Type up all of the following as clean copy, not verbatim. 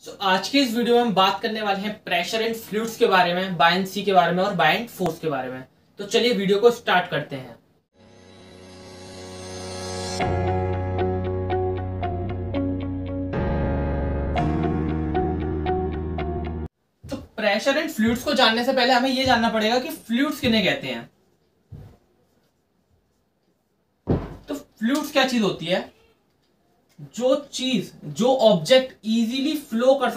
आज के इस वीडियो में हम बात करने वाले हैं प्रेशर इन फ्लूइड्स के बारे में, बायंसी के बारे में और बायंट फोर्स के बारे में। तो चलिए वीडियो को स्टार्ट करते हैं। तो प्रेशर इन फ्लूइड्स को जानने से पहले हमें यह जानना पड़ेगा कि फ्लूइड्स किन्हें कहते हैं। तो फ्लूइड्स क्या चीज होती है? जो ऑब्जेक्ट इजीली फ्लो कर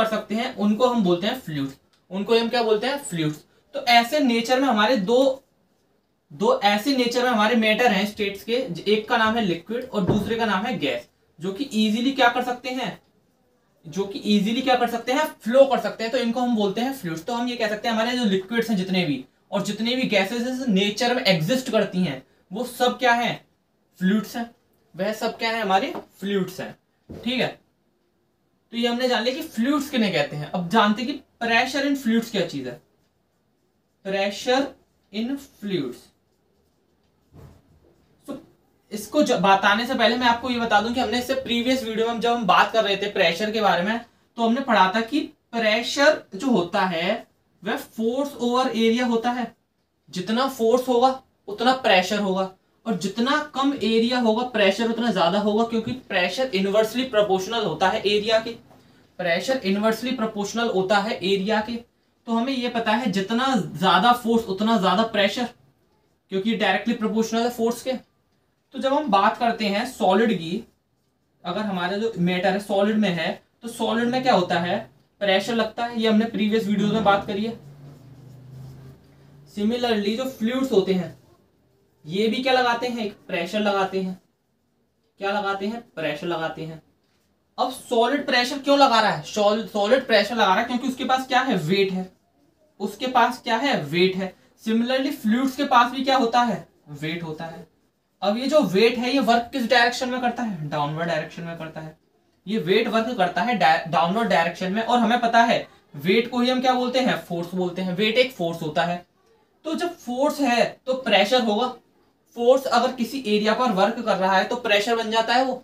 सकते हैं, उनको हम बोलते हैं फ्लूइड्स। उनको हम क्या बोलते हैं? फ्लूइड्स। तो ऐसे नेचर में हमारे दो ऐसे नेचर में हमारे मैटर हैं स्टेट्स के, एक का नाम है लिक्विड और दूसरे का नाम है गैस, जो कि इजीली क्या कर सकते हैं, फ्लो कर सकते हैं। तो इनको हम बोलते हैं फ्लूइड्स। तो हम ये कह सकते हैं हमारे जो लिक्विड्स हैं जितने भी गैसेस नेचर में एग्जिस्ट करती हैं, वो सब क्या है? फ्लूइड्स हैं। वह सब क्या है? हमारे फ्लूइड्स हैं। ठीक है, तो ये हमने जान लिया कि फ्लूइड्स किन्हें कहते हैं। अब जानते हैं कि प्रेशर इन फ्लूइड्स क्या चीज है। प्रेशर इन फ्लूइड्स, तो इसको बताने से पहले मैं आपको ये बता दूं कि हमने इससे प्रीवियस वीडियो में जब हम बात कर रहे थे प्रेशर के बारे में, तो हमने पढ़ा था कि प्रेशर जो होता है वह फोर्स ओवर एरिया होता है। जितना फोर्स होगा उतना प्रेशर होगा, और जितना कम एरिया होगा प्रेशर उतना ज्यादा होगा, क्योंकि प्रेशर इनवर्सली प्रोपोर्शनल होता है एरिया के। तो हमें यह पता है जितना ज्यादा फोर्स उतना ज्यादा प्रेशर, क्योंकि डायरेक्टली प्रोपोर्शनल है फोर्स के। तो जब हम बात करते हैं सॉलिड की, अगर हमारा जो मैटर है सॉलिड में है, तो सॉलिड में क्या होता है? प्रेशर लगता है। ये हमने प्रीवियस वीडियो में बात करी है। सिमिलरली जो फ्लूइड्स होते हैं ये भी क्या लगाते हैं? एक प्रेशर लगाते हैं। क्या लगाते हैं? प्रेशर लगाते हैं। अब सॉलिड प्रेशर क्यों लगा रहा है? सॉलिड प्रेशर लगा रहा है क्योंकि उसके पास क्या है? वेट है। सिमिलरली फ्लूइड्स के पास भी क्या होता है? वेट होता है। अब ये जो वेट है ये वर्क किस डायरेक्शन में करता है? डाउनवर्ड डायरेक्शन में करता है। ये वेट वर्क करता है डाउनवर्ड डायरेक्शन में, और हमें पता है वेट को ही हम क्या बोलते हैं? फोर्स बोलते हैं। वेट एक फोर्स होता है। तो जब फोर्स है तो प्रेशर होगा। फोर्स अगर किसी एरिया पर वर्क कर रहा है तो प्रेशर बन जाता है वो।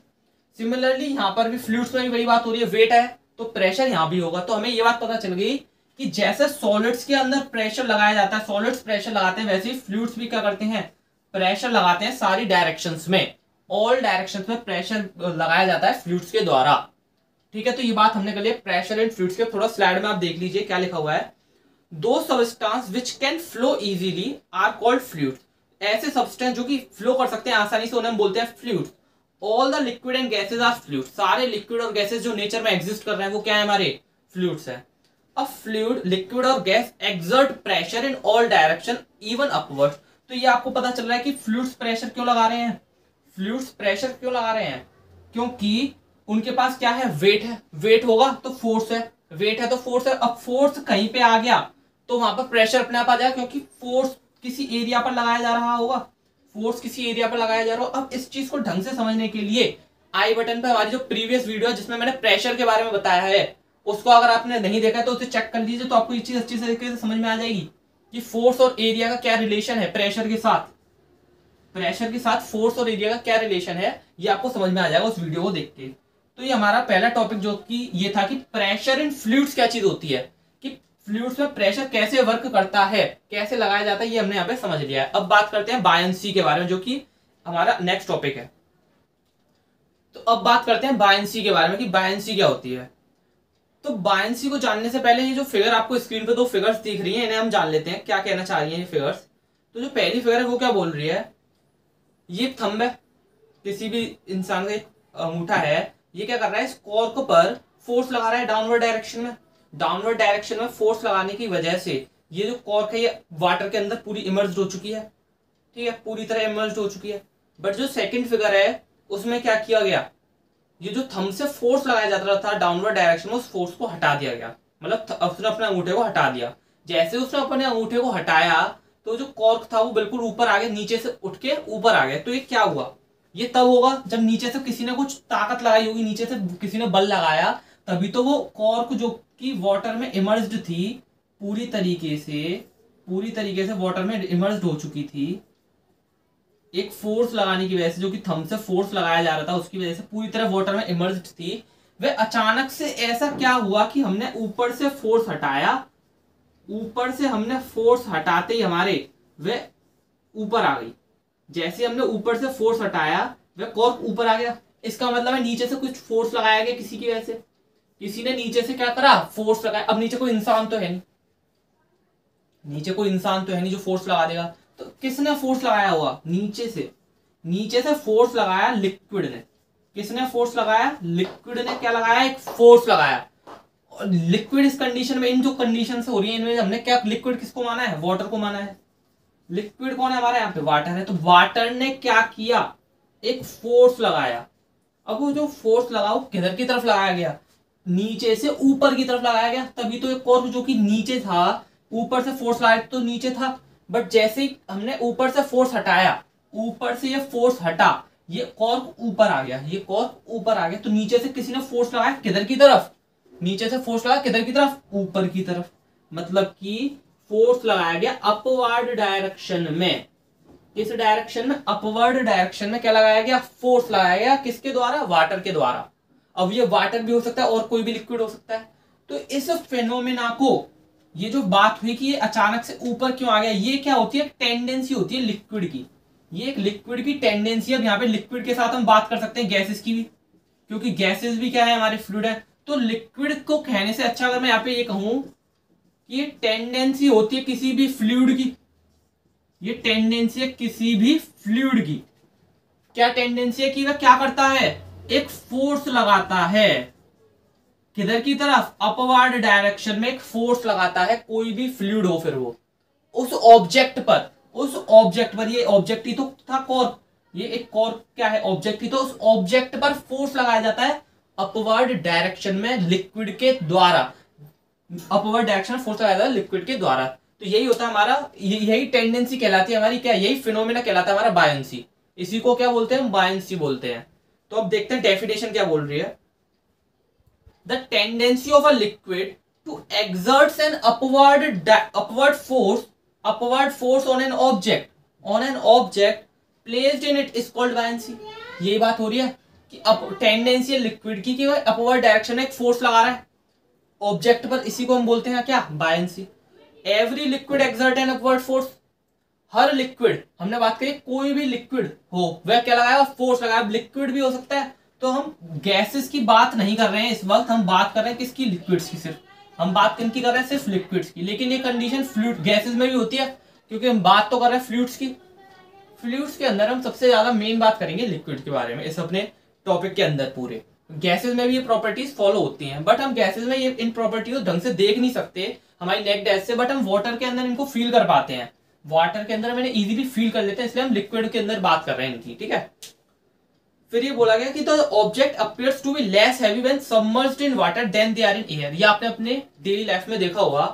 सिमिलरली यहाँ पर भी फ्लूइड्स में भी वही बात हो रही है, वेट है तो प्रेशर यहाँ भी होगा। तो हमें ये बात पता चल गई कि जैसे सॉलिड्स के अंदर प्रेशर लगाया जाता है, सॉलिड्स प्रेशर लगाते हैं, वैसे ही फ्लूइड्स भी क्या करते हैं? प्रेशर लगाते हैं सारी डायरेक्शंस में। ऑल डायरेक्शंस में प्रेशर लगाया जाता है फ्लूइड्स के द्वारा। ठीक है, तो ये बात हमने कर ली प्रेशर इन फ्लूइड्स के। थोड़ा स्लाइड में आप देख लीजिए क्या लिखा हुआ है। दो substance which can flow easily are called fluids. ऐसे सब्सटेंस जो कि फ्लो कर सकते हैं आसानी से, उन्हें हम बोलते हैं fluids. All the liquid and gases are fluids. सारे लिक्विड और गैसेज जो नेचर में एग्जिस्ट कर रहे हैं वो क्या है? हमारे फ्लूइड्स है। अब फ्लूइड, लिक्विड और gas exert pressure in all direction even upward. तो ये आपको पता चल रहा है कि फ्लूइड्स प्रेशर क्यों लगा रहे हैं? क्योंकि उनके पास क्या है? वेट है। वेट होगा तो फोर्स है। अब फोर्स कहीं पे आ गया तो वहां पर प्रेशर अपने आप आ जाएगा, क्योंकि फोर्स किसी एरिया पर लगाया जा रहा होगा। अब इस चीज को ढंग से समझने के लिए आई बटन पे हमारी जो प्रीवियस वीडियो है जिसमें मैंने प्रेशर के बारे में बताया है, उसको अगर आपने नहीं देखा तो उसे चेक कर लीजिए। तो आपको ये चीज अच्छी तरीके से समझ में आ जाएगी कि फोर्स और एरिया का क्या रिलेशन है। प्रेशर के साथ फोर्स और एरिया का क्या रिलेशन है, ये आपको समझ में आ जाएगा उस वीडियो को देख के। तो ये हमारा पहला टॉपिक जो कि ये था कि प्रेशर इन फ्लूइड्स क्या चीज होती है, फ्लूइड्स में प्रेशर कैसे वर्क करता है, कैसे लगाया जाता है, ये हमने यहाँ पे समझ लिया है। अब बात करते हैं बायंसी के बारे में, जो कि हमारा नेक्स्ट टॉपिक है। तो अब बात करते हैं बायंसी के बारे में कि बायंसी क्या होती है। तो बायंसी को जानने से पहले ये जो फिगर आपको स्क्रीन पे दो फिगर्स दिख रही हैं, इन्हें हम जान लेते हैं क्या कहना चाह रही है ये फिगर्स। तो जो पहली फिगर है वो क्या बोल रही है? ये थंब है, किसी भी इंसान का अंगूठा है, ये क्या कर रहा है? इस कॉर्क पर फोर्स लगा रहा है डाउनवर्ड डायरेक्शन में फोर्स लगाने की वजह से ये जो कॉर्क है ये वाटर के अंदर पूरी इमर्ज्ड हो चुकी है। ठीक है, पूरी तरह इमर्ज्ड हो चुकी है। बट जो सेकंड फिगर है उसमें क्या किया गया? ये जो थंब से फोर्स लगाया जाता था डाउनवर्ड डायरेक्शन में, उस फोर्स को हटा दिया गया। मतलब उसने अपने अंगूठे को हटा दिया। जैसे उसने अपने अंगूठे को हटाया तो जो कॉर्क था वो बिल्कुल ऊपर आ गया, नीचे से उठ के ऊपर आ गया। तो ये क्या हुआ? ये तब होगा जब नीचे से किसी ने कुछ ताकत लगाई होगी, नीचे से किसी ने बल लगाया, तभी तो वो कॉर्क जो कि वाटर में इमर्ज्ड थी, पूरी तरीके से वाटर में इमर्ज्ड हो चुकी थी, एक फोर्स लगाने की वजह से, जो कि थंब से फोर्स लगाया जा रहा था उसकी वजह से पूरी तरह वाटर में इमर्ज्ड थी, वह अचानक से ऐसा क्या हुआ कि हमने ऊपर से फोर्स हटाया, ऊपर से हमने फोर्स हटाते ही हमारे वह ऊपर आ गई। जैसे हमने ऊपर से फोर्स हटाया वह कॉर्क ऊपर आ गया। इसका मतलब है नीचे से कुछ फोर्स लगाया गया किसी की वजह से, किसी ने नीचे से क्या करा, फोर्स लगाया। अब नीचे कोई इंसान तो है नहीं, नीचे कोई इंसान तो है नहीं जो फोर्स लगा देगा, तो किसने फोर्स लगाया हुआ, नीचे से, नीचे से फोर्स लगाया लिक्विड ने। किसने फोर्स लगाया, लिक्विड ने क्या लगाया, एक फोर्स लगाया। और लिक्विड इस कंडीशन में, इन जो कंडीशन हो रही है इनमें हमने क्या, लिक्विड किसको माना है, वाटर को माना है। लिक्विड कौन है हमारा, यहाँ पे वाटर है। तो वाटर ने क्या किया, एक फोर्स लगाया। अब वो जो फोर्स लगा वो किधर की तरफ लगाया गया, नीचे से ऊपर की तरफ लगाया गया। तभी तो एक कॉर्क जो कि नीचे था, ऊपर से फोर्स लगाया तो नीचे था, बट जैसे ही हमने ऊपर से फोर्स हटाया, ऊपर से ये फोर्स हटा, ये कॉर्क ऊपर आ गया, ये कॉर्क ऊपर आ गया। तो नीचे से किसी ने फोर्स लगाया किधर की तरफ, नीचे से फोर्स लगाया किधर की तरफ, ऊपर की तरफ। मतलब कि फोर्स लगाया गया अपवर्ड डायरेक्शन में। किस डायरेक्शन में, अपवर्ड डायरेक्शन में क्या लगाया गया, फोर्स लगाया गया। किसके द्वारा, वाटर के द्वारा। अब ये वाटर भी हो सकता है और कोई भी लिक्विड हो सकता है। तो इस फेनोमेना को, ये जो बात हुई कि ये अचानक से ऊपर क्यों आ गया, ये क्या होती है, टेंडेंसी होती है लिक्विड की। ये एक लिक्विड की टेंडेंसी है। अब यहाँ पे लिक्विड के साथ हम बात कर सकते हैं गैसेस की भी, क्योंकि गैसेस भी क्या है, हमारे फ्लूइड है। तो लिक्विड को कहने से अच्छा अगर मैं यहाँ पे ये कहूं कि ये टेंडेंसी होती है किसी भी फ्लूइड की, ये टेंडेंसी है किसी भी फ्लूइड की। क्या टेंडेंसी है कि वह क्या करता है, एक फोर्स लगाता है। किधर की तरफ, अपवर्ड डायरेक्शन में एक फोर्स लगाता है, कोई भी फ्लूइड हो फिर वो, उस ऑब्जेक्ट पर, उस ऑब्जेक्ट पर। ये ऑब्जेक्ट ही तो था कॉर्क, ये एक कॉर्क क्या है, ऑब्जेक्ट ही। तो उस ऑब्जेक्ट पर फोर्स लगाया जाता है अपवर्ड डायरेक्शन में लिक्विड के द्वारा, अपवर्ड डायरेक्शन में फोर्स लगाया जाता है लिक्विड के द्वारा। तो यही होता है हमारा, यही टेंडेंसी कहलाती है हमारी, क्या, यही फिनोमेना कहलाता है हमारा बायंसी। इसी को क्या बोलते हैं, बायंसी बोलते हैं। तो अब देखते हैं डेफिनेशन क्या बोल रही है। The tendency of a liquid to exerts an upward force on an object placed in it is called buoyancy। यही बात हो रही है कि अब टेंडेंसी है लिक्विड की कि वह अपवर्ड डायरेक्शन में एक फोर्स लगा रहा है ऑब्जेक्ट पर, इसी को हम बोलते हैं क्या, buoyancy. Every liquid exert N upward force. हर लिक्विड, हमने बात करी कोई भी लिक्विड हो वह क्या लगाएगा, फोर्स लगाएगा। लिक्विड भी हो सकता है। तो हम गैसेस की बात नहीं कर रहे हैं इस वक्त, हम बात कर रहे हैं किसकी, लिक्विड्स की। सिर्फ हम बात किनकी कर रहे हैं, सिर्फ लिक्विड्स की। लेकिन ये कंडीशन फ्लूइड गैसेस में भी होती है, क्योंकि हम बात तो कर रहे हैं फ्लूइड्स की। फ्लूइड्स के अंदर हम सबसे ज्यादा मेन बात करेंगे लिक्विड के बारे में इस अपने टॉपिक के अंदर। पूरे गैसेस में भी ये प्रॉपर्टीज फॉलो होती हैं, बट हम गैसेस में ये इन प्रॉपर्टीज को ढंग से देख नहीं सकते हमारी नेक डैश से, बट हम वाटर के अंदर इनको फील कर पाते हैं। वाटर के अंदर मैंने इजीली फील कर लेते हैं, इसलिए हम लिक्विड के अंदर बात कर रहे हैं इनकी, ठीक है। फिर ये बोला गया कि the object appears to be less heavy when submerged in water then they are in air. ये आपने अपने डेली लाइफ में देखा होगा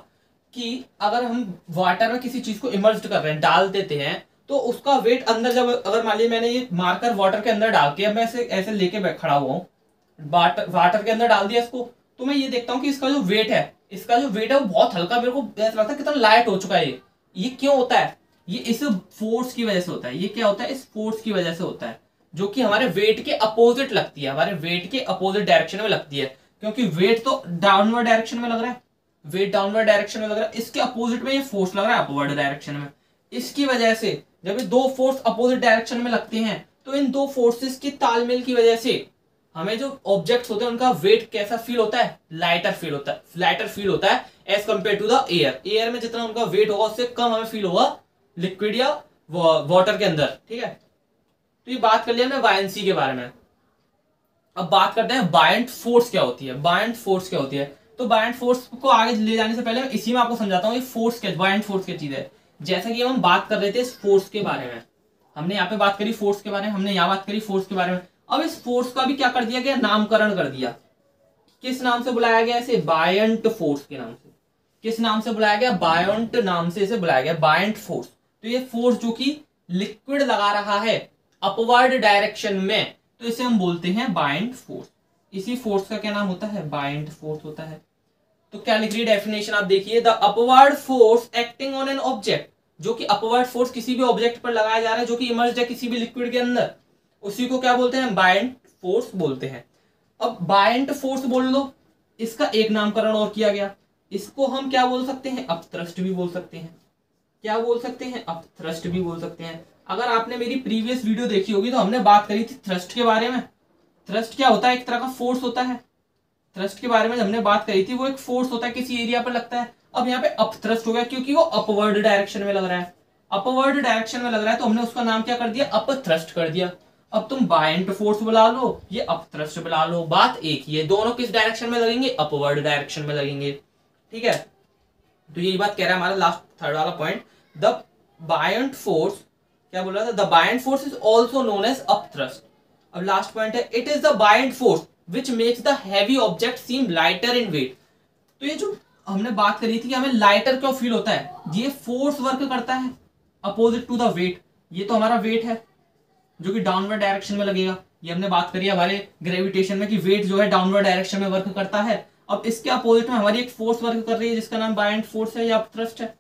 कि अगर हम वाटर में किसी चीज को इमर्ज्ड कर रहे हैं, डाल देते हैं, तो उसका वेट अंदर, जब अगर मान लीजिए मैंने ये मार्कर वाटर के अंदर डाल के, मैं ऐसे लेके खड़ा हुआ हूँ, वाटर के अंदर डाल दिया इसको, तो मैं ये देखता हूँ कि इसका जो वेट है, वो बहुत हल्का, मेरे को ऐसा लगता है कितना लाइट हो चुका है ये क्यों होता है, ये इस फोर्स की वजह से होता है। ये क्या होता है, इस फोर्स की वजह से होता है, जो कि हमारे वेट के अपोजिट लगती है, हमारे वेट के अपोजिट डायरेक्शन में लगती है। क्योंकि वेट तो डाउनवर्ड डायरेक्शन में लग रहा है, वेट डाउनवर्ड डायरेक्शन में लग रहा है, इसके अपोजिट में ये फोर्स लग रहा है अपवर्ड डायरेक्शन में। इसकी वजह से जब ये दो फोर्स अपोजिट डायरेक्शन में लगते हैं, तो इन दो फोर्सेस की तालमेल की वजह से हमें जो ऑब्जेक्ट्स होते हैं उनका वेट कैसा फील होता है, लाइटर फील होता है as compare to the air. Air में जितना उनका वेट होगा उससे कम हमें फील होगा लिक्विड या वाटर के अंदर, ठीक है। तो ये बात कर लिया हमने बायंसी के बारे में। अब बात करते हैं बायंट फोर्स क्या होती है। तो बायंट फोर्स को आगे ले जाने से पहले मैं इसी में आपको समझाता हूँ ये फोर्स क्या, बायंट फोर्स क्या चीज है। जैसा कि हम बात कर रहे थे इस फोर्स के बारे में, हमने यहाँ पे बात करी फोर्स के बारे में, हमने यहाँ बात करी फोर्स के बारे में। अब इस फोर्स का भी क्या कर दिया गया, नामकरण कर दिया। किस नाम से बुलाया गया इसे, बायंट फोर्स के नाम से। किस नाम से बुलाया गया, बायंट नाम से इसे बुलाया गया, बायंट फोर्स। तो ये फोर्स जो कि लिक्विड लगा रहा है अपवर्ड डायरेक्शन में, तो इसे हम बोलते हैं बायंट फोर्स। इसी फोर्स का क्या नाम होता है, बायंट फोर्स होता है। तो क्या लिख रही है डेफिनेशन, आप देखिए, the upward force acting on an object जो कि अपवर्ड फोर्स किसी भी ऑब्जेक्ट पर लगाया जा रहा है जो कि इमर्ज्ड है किसी भी लिक्विड के अंदर, उसी को क्या बोलते हैं, बायंट फोर्स बोलते हैं। अब बायंट फोर्स बोल लो, इसका एक नामकरण और किया गया, इसको हम क्या बोल सकते हैं, अपथ्रस्ट भी बोल सकते हैं। क्या बोल सकते हैं, अपथ्रस्ट भी बोल सकते हैं। अगर आपने मेरी प्रीवियस वीडियो देखी होगी तो हमने बात करी थी थ्रस्ट के बारे में। थ्रस्ट क्या होता है, एक तरह का फोर्स होता है। थ्रस्ट के बारे में हमने बात करी थी, वो एक फोर्स होता है किसी एरिया पर लगता है। अब यहाँ पे अपथ्रस्ट हो गया क्योंकि वो अपवर्ड डायरेक्शन में लग रहा है, अपवर्ड डायरेक्शन में लग रहा है, तो हमने उसका नाम क्या कर दिया, अपथ्रस्ट कर दिया। अब तुम बायंट फोर्स बुला लो, ये अपथ्रस्ट बुला लो, बात एक ही है, दोनों किस डायरेक्शन में लगेंगे, अपवर्ड डायरेक्शन में लगेंगे। ठीक है, तो यही बात कह रहा है हमारा लास्ट थर्ड वाला पॉइंट, द बायंट फोर्स, क्या बोल रहा था, the buoyant force is also known as upthrust. अब लास्ट पॉइंट है, it is the buoyant force which makes the heavy object seem lighter in weight. तो ये जो हमने बात करी थी कि हमें लाइटर क्यों फील होता है, ये फोर्स वर्क करता है अपोजिट टू द वेट। ये तो हमारा वेट है जो कि डाउनवर्ड डायरेक्शन में लगेगा, ये हमने बात करी हमारे ग्रेविटेशन में कि वेट जो है डाउनवर्ड डायरेक्शन में वर्क करता है। अब इसके अपोजिट में हमारी एक फोर्स वर्क कर रही है जिसका नाम बायंट फोर्स है या अपथ्रस्ट है,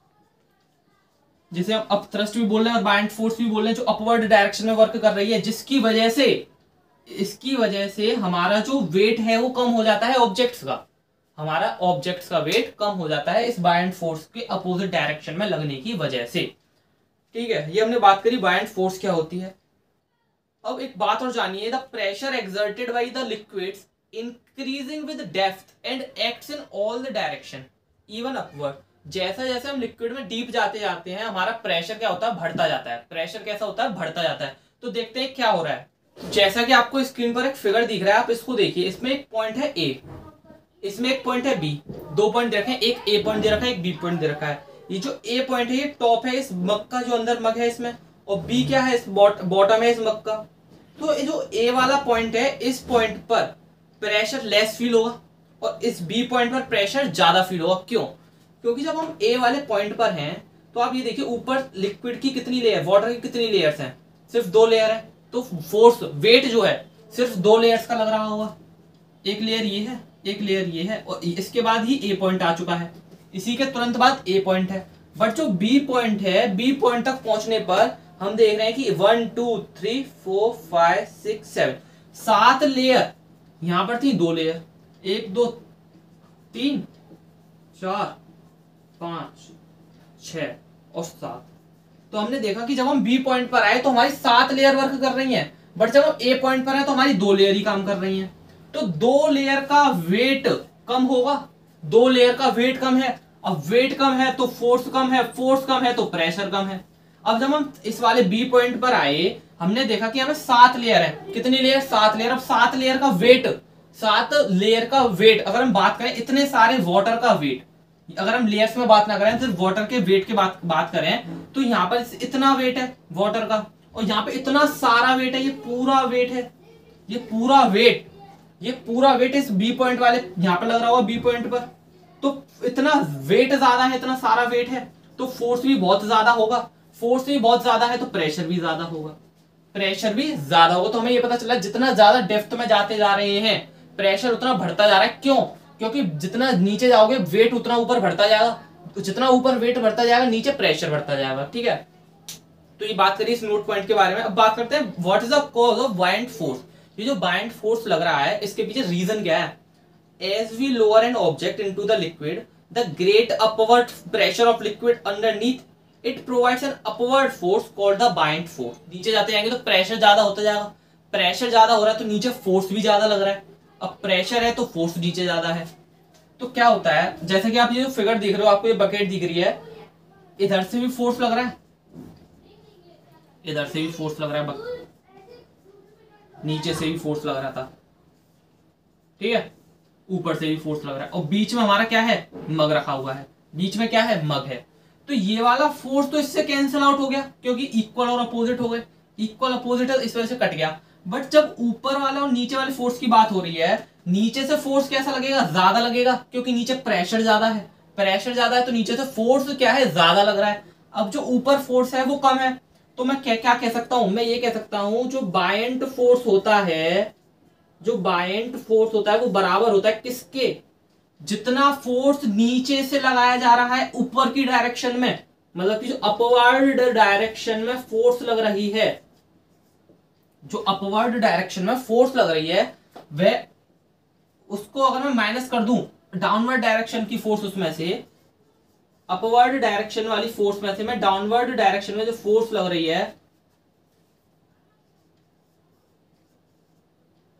जिसे हम अपथ्रस्ट भी बोल रहे हैं और बायंट फोर्स भी बोल रहे हैं, जो अपवर्ड डायरेक्शन में वर्क कर रही है, जिसकी वजह से, इसकी वजह से हमारा जो वेट है वो कम हो जाता है ऑब्जेक्ट्स का, हमारा ऑब्जेक्ट्स का वेट कम हो जाता है इस बायंट फोर्स के अपोजिट डायरेक्शन में लगने की वजह से। ठीक है, ये हमने बात करी बायंट फोर्स क्या होती है। अब एक बात और जानिए, the pressure exerted by the liquids increasing with depth and acts in all the direction even upward. जैसा जैसे हम लिक्विड में डीप जाते जाते हैं हमारा प्रेशर क्या होता है, बढ़ता जाता है। प्रेशर कैसा होता है, बढ़ता जाता है। तो देखते हैं क्या हो रहा है। जैसा कि आपको स्क्रीन पर एक फिगर दिख रहा है, आप इसको देखिए, इसमें एक पॉइंट है ए, इसमें एक पॉइंट है बी, दो पॉइंट दे रखे हैं, एक ए पॉइंट दे रखा है, एक बी पॉइंट दे रखा है। ये जो ए पॉइंट है ये टॉप है इस मग का, जो अंदर मग है इसमें, और बी क्या है, इस बॉटम है इस मग का। तो ये जो ए वाला पॉइंट है, इस पॉइंट पर प्रेशर लेस फील होगा और इस बी पॉइंट पर प्रेशर ज्यादा फील होगा। क्यों? क्योंकि जब हम ए वाले पॉइंट पर हैं तो आप ये देखिए, ऊपर लिक्विड की कितनी लेयर, वाटर की कितनी लेयर्स हैं, सिर्फ 2 लेयर है। तो फोर्स, वेट जो है सिर्फ 2 लेयर्स का लग रहा होगा, एक लेयर ये है, एक लेयर ये है, और इसके बाद ही ए पॉइंट आ चुका है, इसी के तुरंत बाद ए पॉइंट है। बट जो बी पॉइंट है, बी पॉइंट तक पहुंचने पर हम देख रहे हैं कि 1 2 3 4 5 6 7 7 लेयर, यहां पर थी 2 लेयर, 1 2 3 4 5 6 और 7। तो हमने देखा कि जब हम बी पॉइंट पर आए तो हमारी 7 लेयर वर्क कर रही हैं, बट जब हम ए पॉइंट पर आए तो हमारी 2 लेयर ही काम कर रही हैं। तो 2 लेयर का वेट कम होगा, 2 लेयर का वेट कम है। अब वेट कम है तो फोर्स कम है, फोर्स कम है तो प्रेशर कम है। अब जब हम इस वाले बी पॉइंट पर आए, हमने देखा कि हमें 7 लेयर है, कितनी लेयर, 7 लेयर। अब 7 लेयर का वेट, 7 लेयर का वेट, अगर हम बात करें इतने सारे वाटर का वेट, अगर हम लेयर्स में बात ना करें, सिर्फ वाटर के वेट की बात करें, तो यहाँ पर इतना वेट है वाटर का, और यहाँ पे इतना सारा वेट है, ये पूरा वेट है, ये पूरा वेट, ये पूरा वेट इस बी पॉइंट वाले यहाँ पे लग रहा होगा बी पॉइंट पर। तो इतना वेट ज्यादा है, इतना सारा वेट है, तो फोर्स भी बहुत ज्यादा होगा, फोर्स भी बहुत ज्यादा है तो प्रेशर भी ज्यादा होगा, प्रेशर भी ज्यादा होगा। तो हमें ये पता चला जितना ज्यादा डेप्थ में जाते जा रहे हैं प्रेशर उतना बढ़ता जा रहा है। क्यों? क्योंकि जितना नीचे जाओगे वेट उतना ऊपर बढ़ता जाएगा, जितना ऊपर वेट बढ़ता जाएगा नीचे प्रेशर बढ़ता जाएगा। ठीक है, तो ये बात करिए इस नोट पॉइंट के बारे में। अब बात करते हैं what is the cause of buoyant force. ये जो बायंट फोर्स लग रहा है इसके पीछे रीजन क्या है? As we lower an object into the liquid, the great upward pressure of liquid underneath it provides an upward force called the buoyant force. नीचे जाते जाएंगे तो प्रेशर ज्यादा होता जाएगा, प्रेशर ज्यादा हो रहा है तो नीचे फोर्स भी ज्यादा लग रहा है। अब प्रेशर है तो फोर्स नीचे ज्यादा है, तो क्या होता है, जैसे कि आप ये जो फिगर देख रहे हो, आपको ये बकेट दिख रही है, इधर से भी फोर्स लग रहा है, इधर से भी फोर्स लग रहा है, नीचे से भी फोर्स लग रहा था, ठीक है, ऊपर से भी फोर्स लग रहा है, और बीच में हमारा क्या है, मग रखा हुआ है, बीच में क्या है, मग है। तो ये वाला फोर्स तो इससे कैंसिल आउट हो गया क्योंकि इक्वल और अपोजिट हो गए, इक्वल अपोजिट इस वजह से कट गया। बट जब ऊपर वाला और नीचे वाले फोर्स की बात हो रही है, नीचे से फोर्स कैसा लगेगा, ज्यादा लगेगा, क्योंकि नीचे प्रेशर ज्यादा है, प्रेशर ज्यादा है तो नीचे से फोर्स क्या है, ज्यादा लग रहा है। अब जो ऊपर फोर्स है वो कम है, तो मैं क्या क्या कह सकता हूं, मैं ये कह सकता हूं जो बायंट फोर्स होता है, जो बायंट फोर्स होता है वो बराबर होता है किसके, जितना फोर्स नीचे से लगाया जा रहा है ऊपर की डायरेक्शन में, मतलब कि जो अपवर्ड डायरेक्शन में फोर्स लग रही है, जो अपवर्ड डायरेक्शन में फोर्स लग रही है, वह उसको अगर मैं माइनस कर दूं डाउनवर्ड डायरेक्शन की फोर्स, उसमें से अपवर्ड डायरेक्शन वाली फोर्स में से मैं डाउनवर्ड डायरेक्शन में जो फोर्स लग रही है,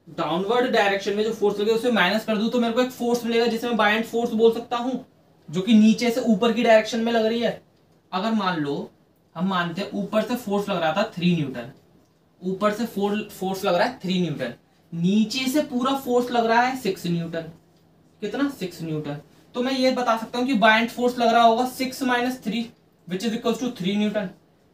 डाउनवर्ड डायरेक्शन में जो फोर्स लगे उसे माइनस कर दूं तो मेरे को एक फोर्स मिलेगा जिसे मैं बायएंड फोर्स बोल सकता हूं, जो कि नीचे से ऊपर की डायरेक्शन में लग रही है। अगर मान लो हम मानते हैं ऊपर से फोर्स लग रहा था 3 न्यूटन, ऊपर से फोर्स लग रहा है 3 न्यूटन, नीचे से पूरा फोर्स लग रहा है 6 न्यूटन। कितना? 6 न्यूटन। तो मैं ये बता सकता हूं कि बायएंड फोर्स लग रहा होगा 6 - 3 which is equal to 3 newton.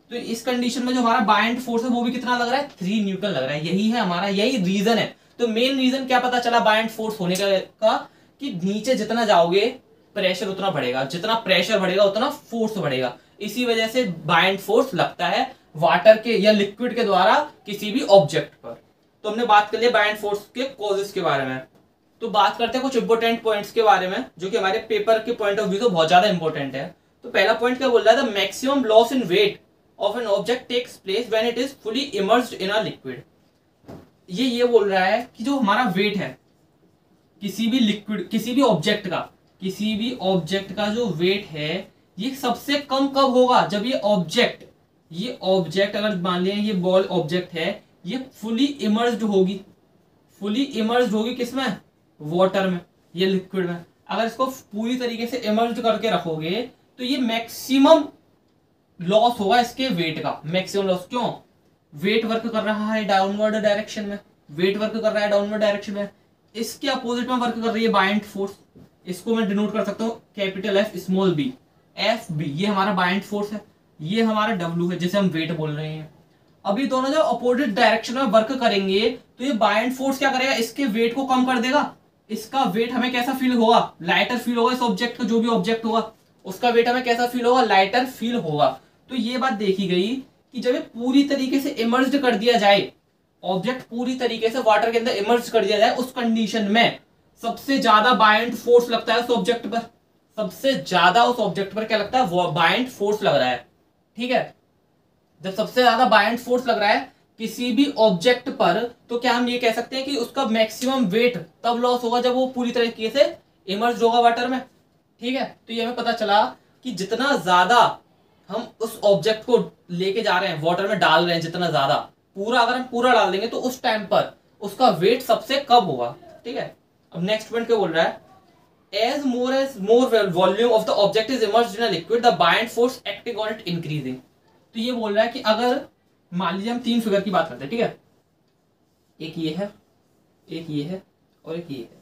तो इस कंडीशन में जो हमारा बायएंड फोर्स है वो भी कितना लग रहा है? 3 न्यूटन लग रहा है। यही है हमारा, यही रीजन है। तो मेन रीजन क्या पता चला बायएंड फोर्स होने का कि नीचे जितना जाओगे प्रेशर उतना बढ़ेगा, जितना प्रेशर बढ़ेगा उतना फोर्स बढ़ेगा। इसी वजह से बायएंड फोर्स लगता है वाटर के या लिक्विड के द्वारा किसी भी ऑब्जेक्ट पर। तो हमने बात कर लिया बायएंड फोर्स के कॉजेस के बारे में। तो बात करते हैं कुछ इंपॉर्टेंट पॉइंट्स के बारे में जो कि हमारे पेपर के पॉइंट ऑफ व्यू से बहुत ज्यादा इंपॉर्टेंट है। तो पहला पॉइंट क्या बोल रहा है? The maximum loss in weight of an object takes place when it is fully immersed in a liquid. ये बोल रहा है कि जो हमारा वेट है किसी भी लिक्विड, किसी भी ऑब्जेक्ट का, किसी भी ऑब्जेक्ट का जो वेट है ये सबसे कम कब होगा? जब ये ऑब्जेक्ट अगर मान लिया ये बॉल ऑब्जेक्ट है, ये फुली इमर्ज्ड होगी। फुली इमर्ज्ड होगी किसमें? वाटर में या लिक्विड में। अगर इसको पूरी तरीके से इमर्ज्ड करके रखोगे तो ये मैक्सिमम लॉस होगा इसके वेट का। मैक्सिमम लॉस क्यों? वेट वर्क कर रहा है डाउनवर्ड डायरेक्शन में, वेट वर्क कर रहा है डाउनवर्ड डायरेक्शन में, इसके अपोजिट में वर्क कर रही है बायएंड फोर्स। इसको मैं डिनोट कर सकता हूँ capital F small B, F B ये हमारा बायएंड फोर्स है, ये हमारा डब्ल्यू है जिसे हम वेट बोल रहे हैं। अभी दोनों जब अपोजिट डायरेक्शन में वर्क करेंगे तो ये बायएंड फोर्स क्या करेगा? इसके वेट को कम कर देगा। इसका वेट हमें कैसा फील होगा? लाइटर फील होगा। इस ऑब्जेक्ट का जो भी ऑब्जेक्ट होगा उसका वेट हमें कैसा फील होगा? लाइटर फील होगा। तो ये बात देखी गई कि जब ये पूरी तरीके से इमर्ज्ड कर दिया जाए, ऑब्जेक्ट पूरी तरीके से वाटर के अंदर इमर्ज कर दिया जाए, उस कंडीशन में सबसे ज्यादा बायएंड फोर्स लगता है उस ऑब्जेक्ट पर। सबसे ज्यादा उस ऑब्जेक्ट पर क्या लगता है? वो बायएंड फोर्स लग रहा है। ठीक है, जब सबसे ज्यादा बायएंड फोर्स लग रहा है किसी भी ऑब्जेक्ट पर तो क्या हम ये कह सकते हैं कि उसका मैक्सिमम वेट तब लॉस होगा जब वो पूरी तरीके से इमर्ज होगा वाटर में। ठीक है, तो ये हमें पता चला कि जितना ज्यादा हम उस ऑब्जेक्ट को लेके जा रहे हैं, वाटर में डाल रहे हैं, जितना ज्यादा पूरा अगर हम पूरा डाल देंगे तो उस टाइम पर उसका वेट सबसे कम होगा। ठीक है, अब नेक्स्ट पॉइंट क्या बोल रहा है? As more volume of the object is immersed in a liquid the buoyant force acting on it increasing. तो ये बोल रहा है कि अगर मान लीजिए हम 3 फिगर की बात करते हैं, ठीक है, एक ये है, एक ये है और एक ये है।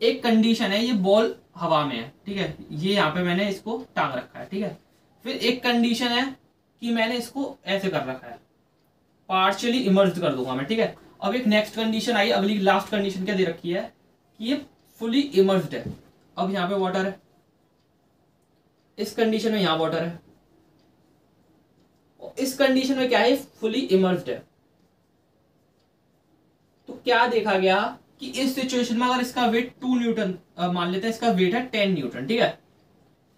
एक कंडीशन है ये बॉल हवा में है, ठीक है, ये यहाँ पे मैंने इसको टांग रखा है। ठीक है, फिर एक कंडीशन है कि मैंने इसको ऐसे कर रखा है, पार्शियली इमर्ज्ड कर दूंगा मैं। ठीक है, अब एक नेक्स्ट कंडीशन आई, अगली लास्ट कंडीशन क्या दे रखी है कि ये फुली इमर्ज्ड है। अब यहाँ पे वाटर है, इस कंडीशन में यहाँ वाटर है, इस कंडीशन में क्या है? फुली इमर्ज्ड है। तो क्या देखा गया कि इस सिचुएशन में अगर इसका वेट 2 न्यूटन मान लेते हैं, इसका वेट है 10 न्यूटन। ठीक है,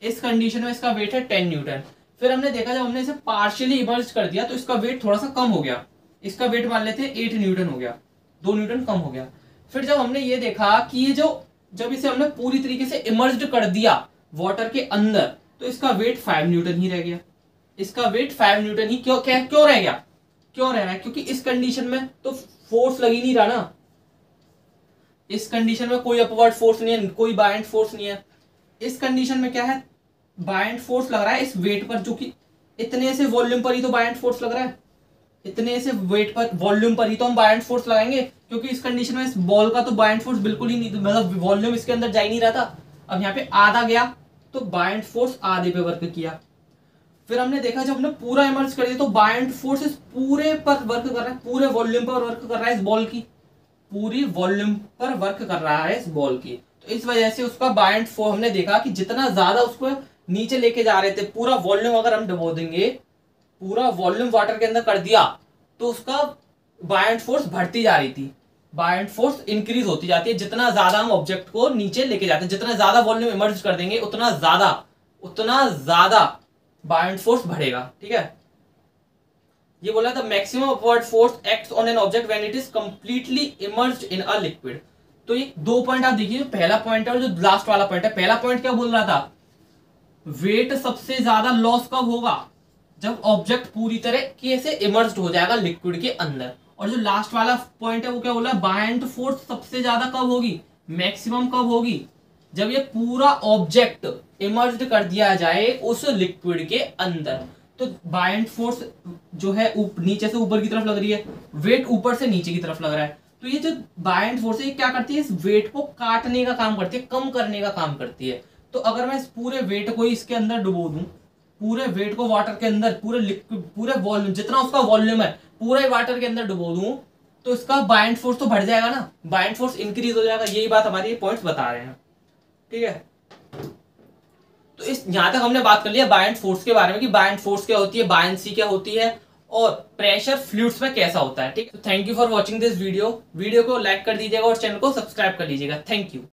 इस कंडीशन में इसका वेट है 10 न्यूटन। फिर हमने देखा जब हमने इसे पार्शियली इमर्ज कर दिया तो इसका वेट थोड़ा सा कम हो गया, इसका वेट मान लेते हैं 8 न्यूटन हो गया, 2 न्यूटन कम हो गया। फिर जब हमने ये देखा कि ये जब इसे हमने पूरी तरीके से इमर्ज्ड कर दिया वाटर के अंदर तो इसका वेट 5 न्यूटन ही रह गया। इसका वेट 5 न्यूटन ही क्यों रह गया? क्यों रह रहा है? क्योंकि इस कंडीशन में तो फोर्स लग ही नहीं रहा ना, इस कंडीशन में कोई अपवर्ड फोर्स नहीं है, कोई बायएंड फोर्स नहीं है। इस कंडीशन में क्या है? बायएंड फोर्स लग रहा है इस वेट पर, जो कि इतने से वॉल्यूम पर ही तो बायएंड फोर्स लग रहा है, इतने से वेट पर वॉल्यूम पर ही तो हम बायएंड फोर्स लगाएंगे, क्योंकि इस कंडीशन में इस बॉल का तो बायएंड फोर्स बिल्कुल ही नहीं, मतलब वॉल्यूम इसके अंदर जा ही नहीं रहा था। अब यहाँ पे आधा गया तो बायएंड फोर्स आधे पे वर्क किया। फिर हमने देखा जब हमने पूरा इमर्ज कर दिया तो बायएंड फोर्स इस पूरे पर वर्क कर रहा है, पूरे वॉल्यूम पर वर्क कर रहा है, इस बॉल की पूरी वॉल्यूम पर वर्क कर रहा है इस बॉल की। तो इस वजह से उसका बायएंड फोर्स हमने देखा कि जितना ज्यादा उसको नीचे लेके जा रहे थे, पूरा वॉल्यूम अगर हम डुबो देंगे, पूरा वॉल्यूम वाटर के अंदर कर दिया तो उसका बायएंड फोर्स बढ़ती जा रही थी, बायएंड फोर्स इंक्रीज होती जाती है। जितना ज्यादा हम ऑब्जेक्ट को नीचे लेके जाते हैं, जितना ज्यादा वॉल्यूम इमर्ज कर देंगे उतना ज्यादा बायंट फोर्स बढ़ेगा। ठीक है, ये बोला था maximum upward force acts on an object when it is completely emerged in a liquid. तो ये दो पॉइंट आप देखिए, जो पहला पॉइंट है और जो लास्ट वाला पॉइंट है। पहला पॉइंट क्या बोल रहा था, वेट सबसे ज्यादा लॉस कब होगा, जब ऑब्जेक्ट पूरी तरीके से इमर्ज्ड हो जाएगा लिक्विड के अंदर। और जो लास्ट वाला पॉइंट है वो क्या बोला, बायंट फोर्स सबसे ज्यादा कब होगी, मैक्सिमम कब होगी, जब ये पूरा ऑब्जेक्ट इमर्ज्ड कर दिया जाए उस लिक्विड के अंदर। तो बायंट फोर्स जो है नीचे से ऊपर की तरफ लग रही है, वेट ऊपर से नीचे की तरफ लग रहा है। तो ये जो बायंट फोर्स है ये क्या करती है, इस वेट को काटने का काम करती है, कम करने का काम करती है। तो अगर मैं इस पूरे वेट को इसके अंदर डुबो दूं, पूरे वेट को वाटर के अंदर, पूरे लिक्विड, पूरे वॉल्यूम जितना उसका वॉल्यूम है पूरे वाटर के अंदर डुबो दूं, तो इसका बायंट फोर्स तो बढ़ जाएगा ना, बायंट फोर्स इंक्रीज हो जाएगा। यही बात हमारे ये पॉइंट्स बता रहे हैं। ठीक है, तो इस यहां तक हमने बात कर लिया बायंट फोर्स के बारे में कि बायंट फोर्स क्या होती है, बायंसी क्या होती है और प्रेशर फ्लूइड्स में कैसा होता है। ठीक है, thank you for watching this video. Video को लाइक कर दीजिएगा और चैनल को सब्सक्राइब कर लीजिएगा। Thank you.